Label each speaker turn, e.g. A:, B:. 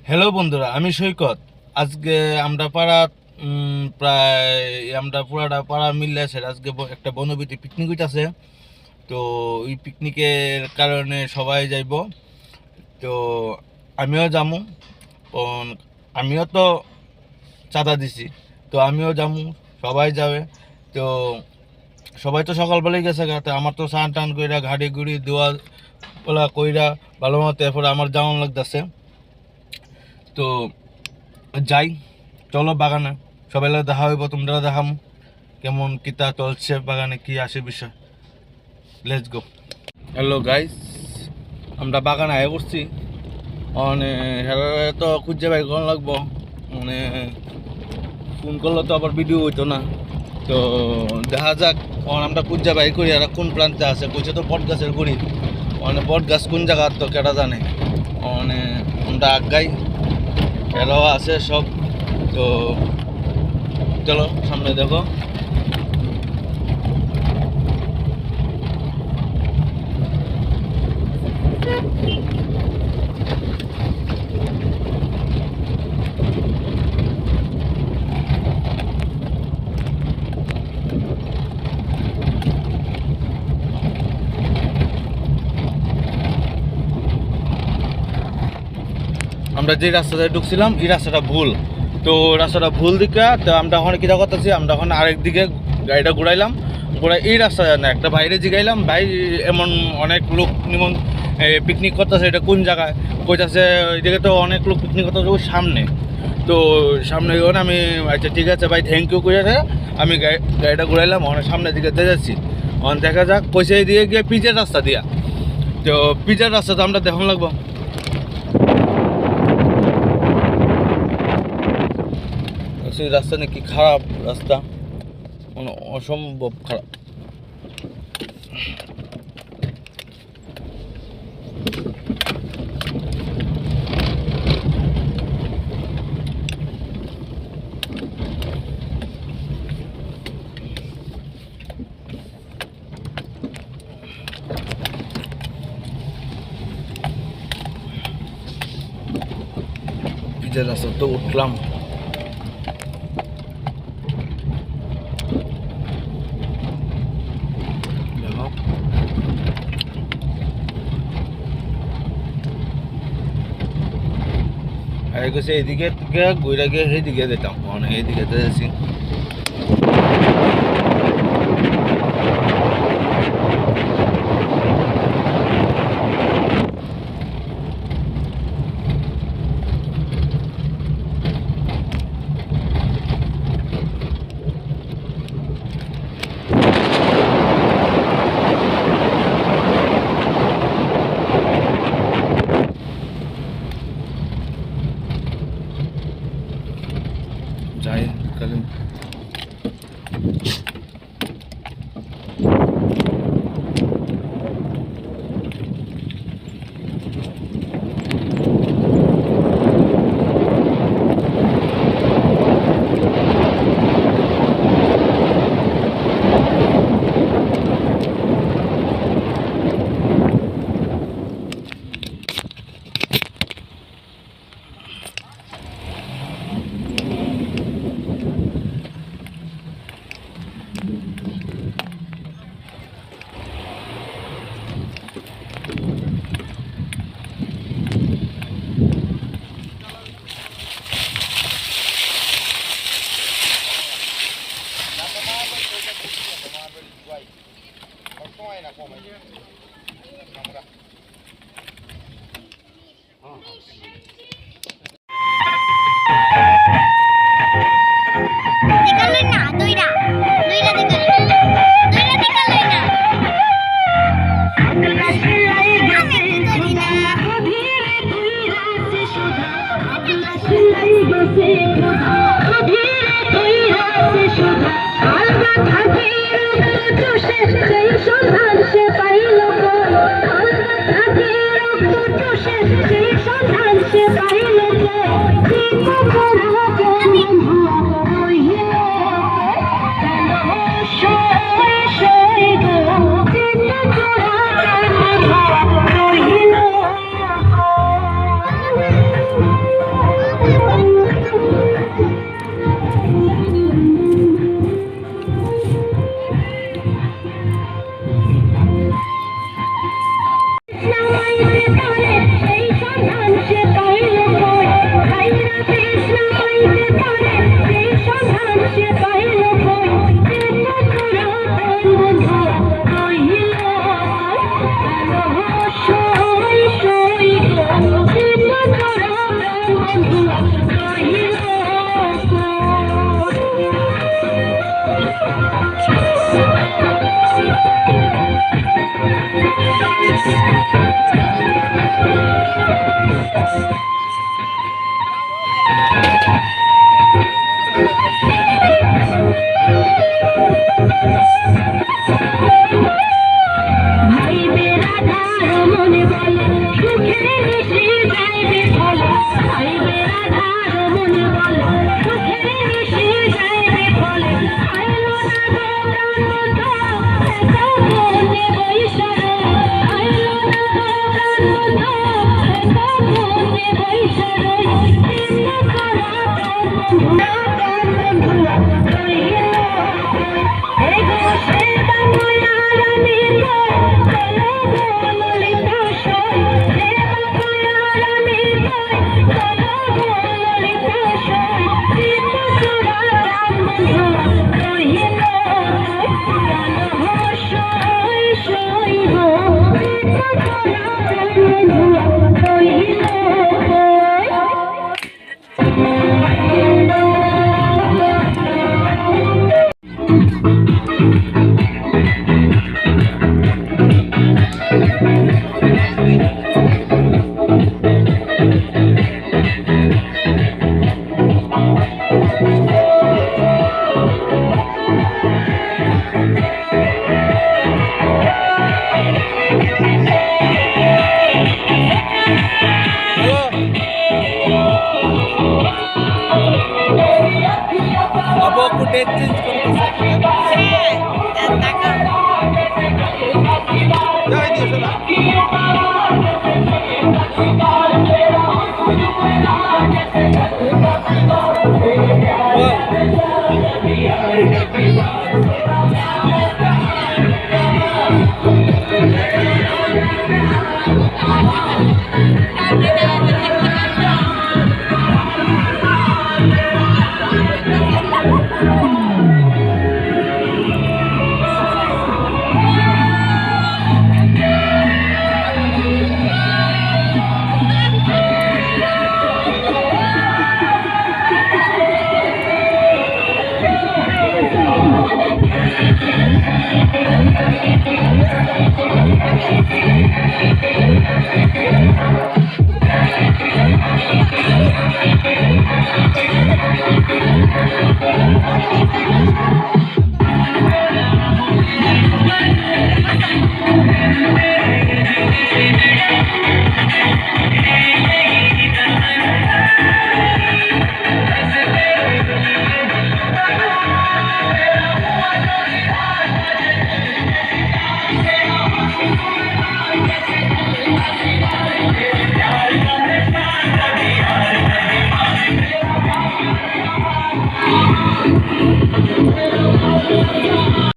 A: Hello বন্ধুরা, আমি সৈকত। আজকে আমরা পাড়া প্রায় আমরা পুরাটা পাড়া মিললে আছে আজকে একটা বনবিটি পিকনিক হইতাছে। তো ওই পিকনিকের কারণে সবাই যাইব। তো আমিও যামু, আমিও তো চাঁদা দিছি, তো আমিও যামু, সবাই যাবে। তো সবাই তো সকালবেলায় গেছে, তো আমার তো স্নান টান কইরা ঘাড়ি গুড়ি দোয়া পোলা কইরা ভালো মতো এরপরে আমার যাওয়ান লাগতেছে। তো যাই, চলো বাগানে সবাই দেখা হইব, তোমরা দেখাম কেমন কিতা চলছে বাগানে, কি আসে বিষয়। Let's go. হ্যালো গাইস, আমরা বাগানে আয় করছি। মানে হেরা তো খুঁজে বাই কোন লাগবো, মানে ফোন করলে তো আবার ভিডিও হইতো না। তো দেখা যাক আমরা খুঁজে বাই করি আর কোন প্রান্তে আছে। কইছে তো বট গাছের গুড়ি, মানে বট গাছ কোন জায়গা তো কেটা জানে। মানে আমরা আগাই, এরাও আছে সব। তো চলো সামনে দেখো। আমরা যে রাস্তাতে ঢুকছিলাম এই রাস্তাটা ভুল, তো রাস্তাটা ভুল দিকে। তো আমরা ওখানে কীটা করতেছি, আমরা ওখানে আরেক দিকে গাড়িটা ঘুরাইলাম, ঘুরাই এই রাস্তা না একটা বাইরে জিগাইলাম, ভাই এমন অনেক লোক নিমন পিকনিক করতেছে, এটা কোন জায়গায়? কইতাছে ওইদিকে তো অনেক লোক পিকনিক করতেছে ওই সামনে। তো সামনে গিয়ে আমি আচ্ছা ঠিক আছে ভাই থ্যাংক ইউ কইয়াছে, আমি গাড়িটা ঘুরাইলাম, অনেক সামনের দিকে যাচ্ছি। অন দেখা যাক পয়সা দিয়ে গিয়ে পিচের রাস্তা দিয়া। তো পিচের রাস্তা তো আমরা দেখান লাগবো। রাস্তা নাকি খারাপ, রাস্তা মানে অসম্ভব খারাপ। পিচের রাস্তা তো উঠলাম, এইদিকে ঘুরে গিয়ে সেইদিকে যেতাম, মানে এইদিকে যাচ্ছি। যাই কালে Aku